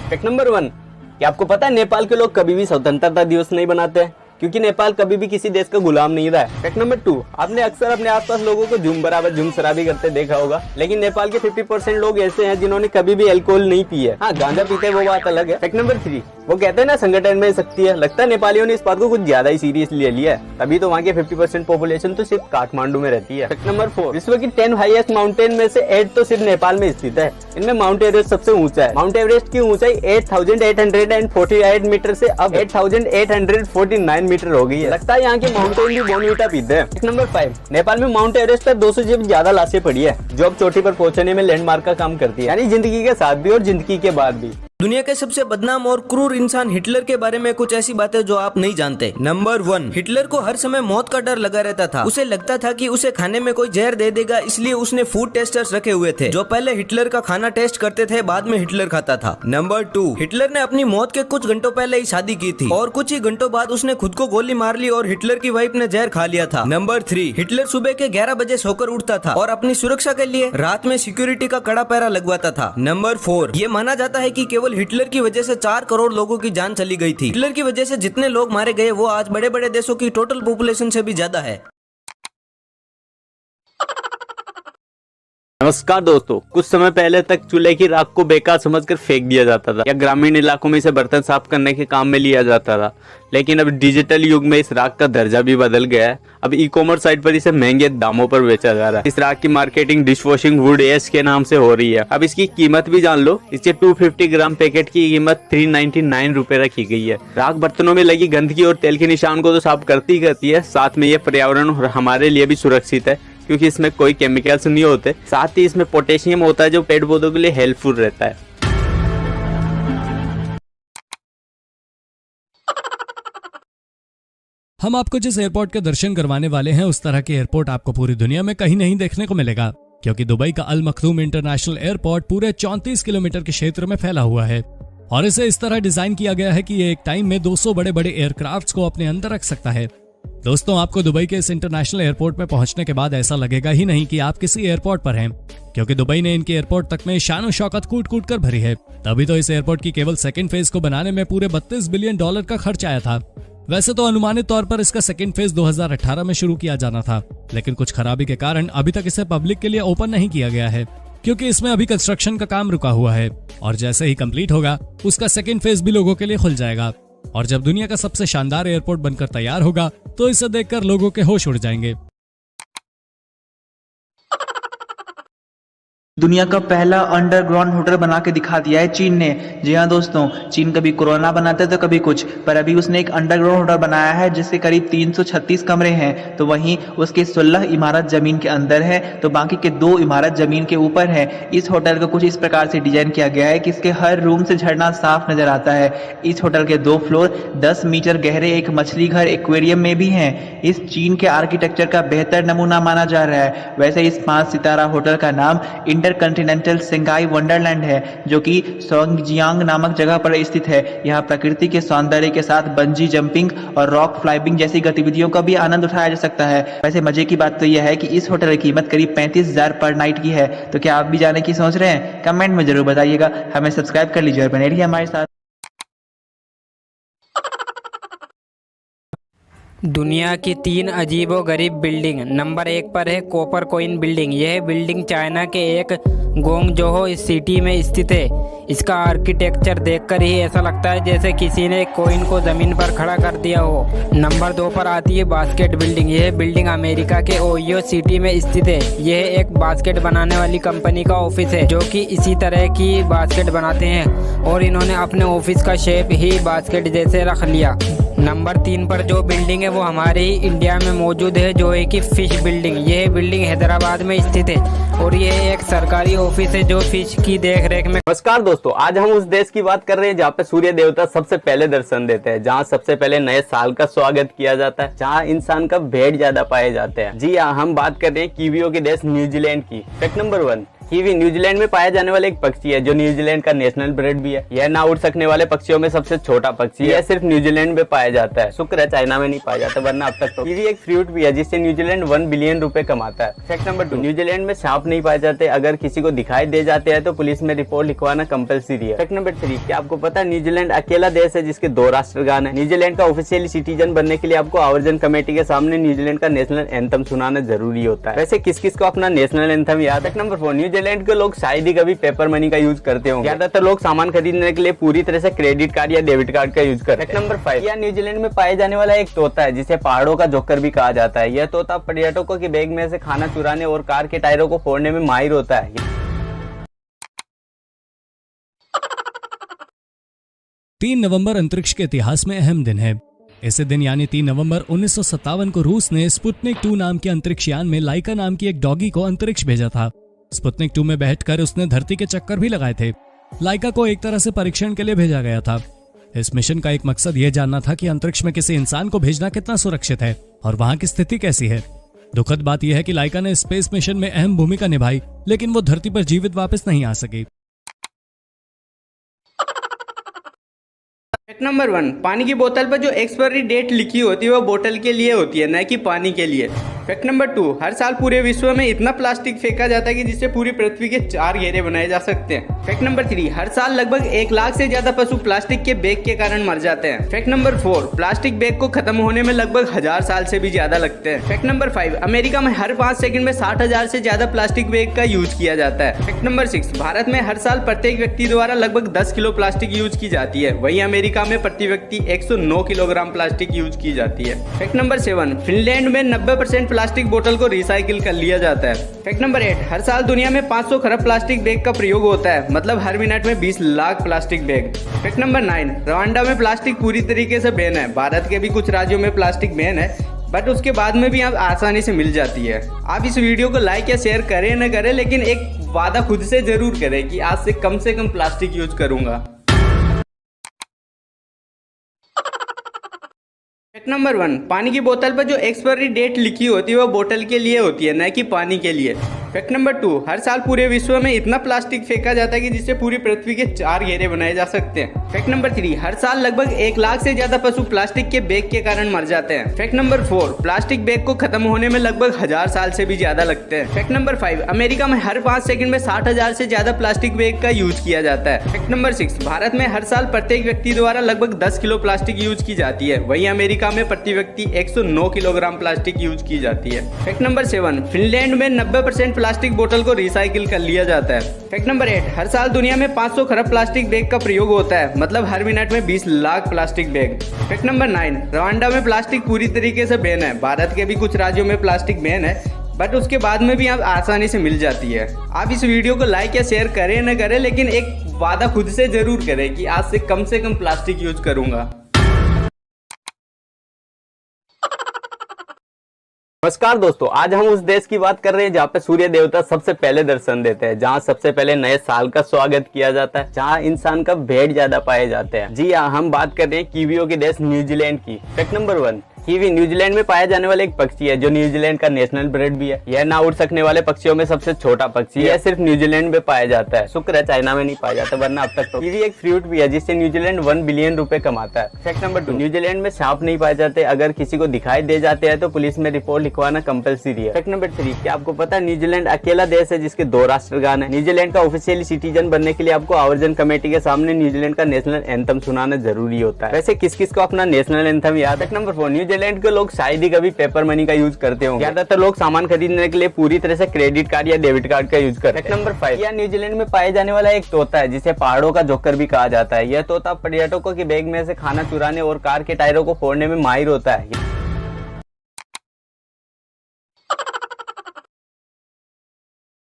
Fact number 1, क्या आपको पता है नेपाल के लोग कभी भी स्वतंत्रता दिवस नहीं बनाते हैं, क्योंकि नेपाल कभी भी किसी देश का गुलाम नहीं रहा है। फैक्ट नंबर 2, आपने अक्सर अपने आसपास लोगों को झूम बराबर झूम शराबी करते देखा होगा, लेकिन नेपाल के 50% लोग ऐसे हैं जिन्होंने कभी भी अल्कोहल नहीं पी है। हाँ, गांजा पीते हैं वो बात अलग है। फैक्ट नंबर 3, वो कहते हैं ना संगठन में शक्ति है, लगता है नेपालियों ने इस बात को कुछ ज्यादा ही सीरियसली लिया है, तभी तो वहाँ के 50% पॉपुलेशन तो सिर्फ काठमांडू में रहती है। फैक्ट नंबर 4, विश्व की 10 हाईएस्ट माउंटेन में से 8 तो सिर्फ नेपाल में स्थित है। इनमें माउंट एवरेस्ट सबसे ऊंचा है। माउंट एवरेस्ट की ऊंचाई 8,848 मीटर से अब 8,849 मीटर हो गई है। लगता है यहाँ के माउंटेन भी बोनवीटा पीते हैं। फैक्ट नंबर 5, नेपाल में माउंट एवरेस्ट पर 200 से ज्यादा लाशें पड़ी है, जो अब चोटी पर पहुंचने में लैंडमार्क का काम करती है, यानी जिंदगी के साथ भी और जिंदगी के बाद भी। दुनिया के सबसे बदनाम और क्रूर इंसान हिटलर के बारे में कुछ ऐसी बातें जो आप नहीं जानते। नंबर 1, हिटलर को हर समय मौत का डर लगा रहता था। उसे लगता था कि उसे खाने में कोई जहर दे देगा, इसलिए उसने फूड टेस्टर्स रखे हुए थे जो पहले हिटलर का खाना टेस्ट करते थे, बाद में हिटलर खाता था। नंबर 2, हिटलर ने अपनी मौत के कुछ घंटों पहले ही शादी की थी और कुछ ही घंटों बाद उसने खुद को गोली मार ली और हिटलर की वाइफ ने जहर खा लिया था। नंबर 3, हिटलर सुबह के 11 बजे सोकर उठता था और अपनी सुरक्षा के लिए रात में सिक्योरिटी का कड़ा पहरा लगवाता था। नंबर 4, ये माना जाता है कि केवल हिटलर की वजह से 4 करोड़ लोगों की जान चली गई थी। हिटलर की वजह से जितने लोग मारे गए वो आज बड़े बड़े देशों की टोटल पॉपुलेशन से भी ज्यादा है। नमस्कार दोस्तों, कुछ समय पहले तक चूल्हे की राख को बेकार समझकर फेंक दिया जाता था या ग्रामीण इलाकों में इसे बर्तन साफ करने के काम में लिया जाता था, लेकिन अब डिजिटल युग में इस राख का दर्जा भी बदल गया है। अब ई कॉमर्स साइट पर इसे महंगे दामों पर बेचा जा रहा है। इस राख की मार्केटिंग डिश वॉशिंग वुड एश के नाम से हो रही है। अब इसकी कीमत भी जान लो, इसके 250 ग्राम पैकेट की कीमत 399 रुपए रखी गई है। राख बर्तनों में लगी गंदगी और तेल के निशान को तो साफ करती ही करती है, साथ में ये पर्यावरण और हमारे लिए भी सुरक्षित है, क्योंकि इसमें कोई केमिकल्स नहीं होते। साथ ही इसमें पोटेशियम होता है जो पेड़ पौधों के लिए हेल्पफुल रहता है। हम आपको जिस एयरपोर्ट के दर्शन करवाने वाले हैं, उस तरह के एयरपोर्ट आपको पूरी दुनिया में कहीं नहीं देखने को मिलेगा, क्योंकि दुबई का अल मखदूम इंटरनेशनल एयरपोर्ट पूरे 34 किलोमीटर के क्षेत्र में फैला हुआ है और इसे इस तरह डिजाइन किया गया है कि ये एक टाइम में 200 बड़े बड़े एयरक्राफ्ट्स को अपने अंदर रख सकता है। दोस्तों, आपको दुबई के इस इंटरनेशनल एयरपोर्ट में पहुंचने के बाद ऐसा लगेगा ही नहीं कि आप किसी एयरपोर्ट पर हैं, क्योंकि दुबई ने इनके एयरपोर्ट तक में शान और शौकत कूट कूट कर भरी है। तभी तो इस एयरपोर्ट की केवल सेकंड फेज को बनाने में पूरे $32 बिलियन का खर्च आया था। वैसे तो अनुमानित तौर पर इसका सेकंड फेज 2018 में शुरू किया जाना था, लेकिन कुछ खराबी के कारण अभी तक इसे पब्लिक के लिए ओपन नहीं किया गया है, क्योंकि इसमें अभी कंस्ट्रक्शन का काम रुका हुआ है और जैसे ही कंप्लीट होगा उसका सेकंड फेज भी लोगों के लिए खुल जाएगा। और जब दुनिया का सबसे शानदार एयरपोर्ट बनकर तैयार होगा तो इसे देखकर लोगों के होश उड़ जाएंगे। दुनिया का पहला अंडरग्राउंड होटल बना के दिखा दिया है चीन ने। जी हाँ दोस्तों, चीन कभी कोरोना बनाता तो कभी कुछ, पर अभी उसने एक अंडरग्राउंड होटल बनाया है जिसके करीब 336 कमरे हैं। तो वहीं उसके 16 इमारत जमीन के अंदर है, तो बाकी के 2 इमारत जमीन के ऊपर है। इस होटल को कुछ इस प्रकार से डिजाइन किया गया है कि इसके हर रूम से झरना साफ नजर आता है। इस होटल के 2 फ्लोर 10 मीटर गहरे एक मछली घर एक्वेरियम में भी हैं। इस चीन के आर्किटेक्चर का बेहतर नमूना माना जा रहा है। वैसे इस 5 सितारा होटल का नाम इंटरकंटिनेंटल सिंगाई वंडरलैंड है, जो कि सोंगजियांग नामक जगह पर स्थित है। यहाँ प्रकृति के सौंदर्य के साथ बंजी जंपिंग और रॉक क्लाइंबिंग जैसी गतिविधियों का भी आनंद उठाया जा सकता है। वैसे मजे की बात तो यह है कि इस होटल की कीमत करीब 35,000 पर नाइट की है। तो क्या आप भी जाने की सोच रहे हैं? कमेंट में जरूर बताइएगा। हमें सब्सक्राइब कर लीजिए और बने रहिए हमारे साथ। दुनिया की 3 अजीबो गरीब बिल्डिंग। नंबर 1 पर है कॉपर कॉइन बिल्डिंग। यह बिल्डिंग चाइना के एक गोंगजोहो सिटी में स्थित है। इसका आर्किटेक्चर देखकर ही ऐसा लगता है जैसे किसी ने कॉइन को जमीन पर खड़ा कर दिया हो। नंबर 2 पर आती है बास्केट बिल्डिंग। यह बिल्डिंग अमेरिका के ओहियो सिटी में स्थित है। यह एक बास्केट बनाने वाली कंपनी का ऑफिस है, जो कि इसी तरह की बास्केट बनाते हैं और इन्होंने अपने ऑफिस का शेप ही बास्केट जैसे रख लिया। नंबर 3 पर जो बिल्डिंग है वो हमारे ही इंडिया में मौजूद है, जो है कि फिश बिल्डिंग। यह बिल्डिंग हैदराबाद में स्थित है और यह एक सरकारी ऑफिस है जो फिश की देख रेख में। नमस्कार दोस्तों, आज हम उस देश की बात कर रहे हैं जहाँ पे सूर्य देवता सबसे पहले दर्शन देते हैं, जहाँ सबसे पहले नए साल का स्वागत किया जाता है, जहाँ इंसान का भेड़ ज्यादा पाए जाते हैं। जी हाँ, हम बात कर रहे हैं कीवियों के देश न्यूजीलैंड की। फैक्ट नंबर 1, कीवी न्यूजीलैंड में पाया जाने वाला एक पक्षी है जो न्यूजीलैंड का नेशनल बर्ड भी है। यह ना उड़ सकने वाले पक्षियों में सबसे छोटा पक्षी है। यह सिर्फ न्यूजीलैंड में पाया जाता है। शुक्र है चाइना में नहीं पाया जाता, वरना अब तक तो। कीवी एक फ्रूट भी है जिससे न्यूजीलैंड 1 बिलियन रुपए कमाता है। फैक्ट नंबर 2, न्यूजीलैंड में सांप नहीं पाए जाते। अगर किसी को दिखाई दे जाते हैं तो पुलिस में रिपोर्ट लिखवाना कंपलसरी है। फैक्ट नंबर 3, क्या आपको पता है न्यूजीलैंड अकेला देश है जिसके 2 राष्ट्रगान है। न्यूजीलैंड का ऑफिशियल सिटीजन बनने के लिए आपको आवर्जन कमेटी के सामने न्यूजीलैंड का नेशनल एंथम सुनाना जरूरी होता है। वैसे किस किस को अपना नेशनल एंथम याद है? फैक्ट नंबर 4, न्यूजीलैंड के लोग शायद ही कभी पेपर मनी का यूज करते होंगे। ज्यादातर लोग सामान खरीदने के लिए पूरी तरह से क्रेडिट कार्ड या डेबिट कार्ड का यूज करते हैं। फैक्ट नंबर 5, यह न्यूजीलैंड में पाए जाने वाला एक तोता है जिसे पहाड़ों का जोकर भी कहा जाता है। यह तोता पर्यटकों के बैग में से खाना चुराने और कार के टायरों को फोड़ने में माहिर होता है। 3 नवंबर अंतरिक्ष के इतिहास में अहम दिन है। इसी दिन यानी 3 नवंबर 1957 को रूस ने स्पुतनिक 2 नाम के अंतरिक्ष यान में लाइका नाम की एक डॉगी को अंतरिक्ष भेजा था। स्पुतनिक 2 में बैठकर उसने धरती के चक्कर भी लगाए थे। लाइका को एक तरह से परीक्षण के लिए भेजा गया था। इस मिशन का एक मकसद यह जानना था कि अंतरिक्ष में किसी इंसान को भेजना कितना सुरक्षित है और वहां की स्थिति कैसी है। दुखद बात यह है कि लाइका ने स्पेस मिशन में अहम भूमिका निभाई, लेकिन वो धरती पर जीवित वापस नहीं आ सकी। फैक्ट नंबर 1, पानी की बोतल पर जो एक्सपायरी डेट लिखी होती है वो बोतल के लिए होती है, न कि पानी के लिए। फैक्ट नंबर 2, हर साल पूरे विश्व में इतना प्लास्टिक फेंका जाता है कि जिससे पूरी पृथ्वी के 4 घेरे बनाए जा सकते हैं। फैक्ट नंबर 3, हर साल लगभग 1 लाख से ज्यादा पशु प्लास्टिक के बैग के कारण मर जाते हैं। फैक्ट नंबर 4, प्लास्टिक बैग को खत्म होने में लगभग 1000 साल से भी ज्यादा लगते हैं। फैक्ट नंबर 5, अमेरिका में हर 5 सेकंड में 60,000 से ज्यादा प्लास्टिक बैग का यूज किया जाता है। फैक्ट नंबर 6, भारत में हर साल प्रत्येक व्यक्ति द्वारा लगभग 10 किलो प्लास्टिक यूज की जाती है। वहीं अमेरिका में प्रति व्यक्ति 109 किलोग्राम प्लास्टिक यूज की जाती है। फैक्ट नंबर 7, फिनलैंड में 90% प्लास्टिक बोतल को रिसाइकिल कर लिया जाता है। फैक्ट नंबर 8, हर साल दुनिया में 500 खरब प्लास्टिक बैग का प्रयोग होता है, मतलब हर मिनट में 20 lakh plastic bag. Fact number 9, Rwanda में प्लास्टिक पूरी तरीके से बैन है। भारत के भी कुछ राज्यों में प्लास्टिक बैन है, बट उसके बाद में भी आप आसानी से मिल जाती है। आप इस वीडियो को लाइक या शेयर करें न करें, लेकिन एक वादा खुद से जरूर करें कि आज से कम प्लास्टिक यूज करूंगा। फैक्ट नंबर 1, पानी की बोतल पर जो एक्सपायरी डेट लिखी होती है वो बोतल के लिए होती है, न कि पानी के लिए। फैक्ट नंबर 2, हर साल पूरे विश्व में इतना प्लास्टिक फेंका जाता है कि जिससे पूरी पृथ्वी के 4 घेरे बनाए जा सकते हैं। फैक्ट नंबर 3, हर साल लगभग 1 लाख से ज्यादा पशु प्लास्टिक के बैग के कारण मर जाते हैं। फैक्ट नंबर 4, प्लास्टिक बैग को खत्म होने में लगभग 1000 साल से भी ज्यादा लगते हैं। फैक्ट नंबर 5, अमेरिका में हर 5 सेकंड में 60,000 से ज्यादा प्लास्टिक बैग का यूज किया जाता है। फैक्ट नंबर 6, भारत में हर साल प्रत्येक व्यक्ति द्वारा लगभग 10 किलो प्लास्टिक यूज की जाती है। वहीं अमेरिका में प्रति व्यक्ति 109 किलोग्राम प्लास्टिक यूज की जाती है। फैक्ट नंबर 7, फिनलैंड में 90% प्लास्टिक बोतल को रिसाइकिल कर लिया जाता है। फैक्ट नंबर 8, हर साल दुनिया में 500 खरब प्लास्टिक बैग का प्रयोग होता है, मतलब हर मिनट में 20 lakh plastic bag. Fact number 9, Rwanda में प्लास्टिक पूरी तरीके से बैन है। भारत के भी कुछ राज्यों में प्लास्टिक बैन है, बट उसके बाद में भी आप आसानी से मिल जाती है। आप इस वीडियो को लाइक या शेयर करें न करें, लेकिन एक वादा खुद से जरूर करें कि आज से कम प्लास्टिक यूज करूंगा। नमस्कार दोस्तों, आज हम उस देश की बात कर रहे हैं जहाँ पे सूर्य देवता सबसे पहले दर्शन देते हैं, जहाँ सबसे पहले नए साल का स्वागत किया जाता है, जहाँ इंसान का भेड़ ज्यादा पाए जाते हैं। जी हाँ, हम बात कर रहे हैं कीवियों के देश न्यूजीलैंड की। फैक्ट नंबर 1, कीवी न्यूजीलैंड में पाया जाने वाला एक पक्षी है जो न्यूजीलैंड का नेशनल बर्ड भी है। यह ना उड़ सकने वाले पक्षियों में सबसे छोटा पक्षी है। यह सिर्फ न्यूजीलैंड में पाया जाता है। शुक्र है चाइना में नहीं पाया जाता, वरना अब तक तो। कीवी एक फ्रूट भी है जिससे न्यूजीलैंड 1 बिलियन रुपए कमाता है। फैक्ट नंबर 2, न्यूजीलैंड में सांप नहीं पाए जाते। अगर किसी को दिखाई दे जाते हैं तो पुलिस में रिपोर्ट लिखवाना कंपलसरी है। फैक्ट नंबर 3, क्या आपको पता है न्यूजीलैंड अकेला देश है जिसके 2 राष्ट्रगान है। न्यूजीलैंड का ऑफिशियल सिटीजन बनने के लिए आपको आवर्जन कमेटी के सामने न्यूजीलैंड का नेशनल एंथम सुनाना जरूरी होता है। वैसे किस किस को अपना नेशनल एंथम याद है? फैक्ट नंबर 4, न्यूजीलैंड के लोग शायद ही कभी पेपर मनी का यूज करते होंगे। ज्यादातर लोग सामान खरीदने के लिए पूरी तरह से क्रेडिट कार्ड या डेबिट कार्ड का यूज करते हैं। फैक्ट नंबर 5, यह न्यूजीलैंड में पाए जाने वाला एक तोता है जिसे पहाड़ों का जोकर भी कहा जाता है। यह तोता पर्यटकों के बैग में से खाना चुराने और कार के टायरों को फोड़ने में माहिर होता है।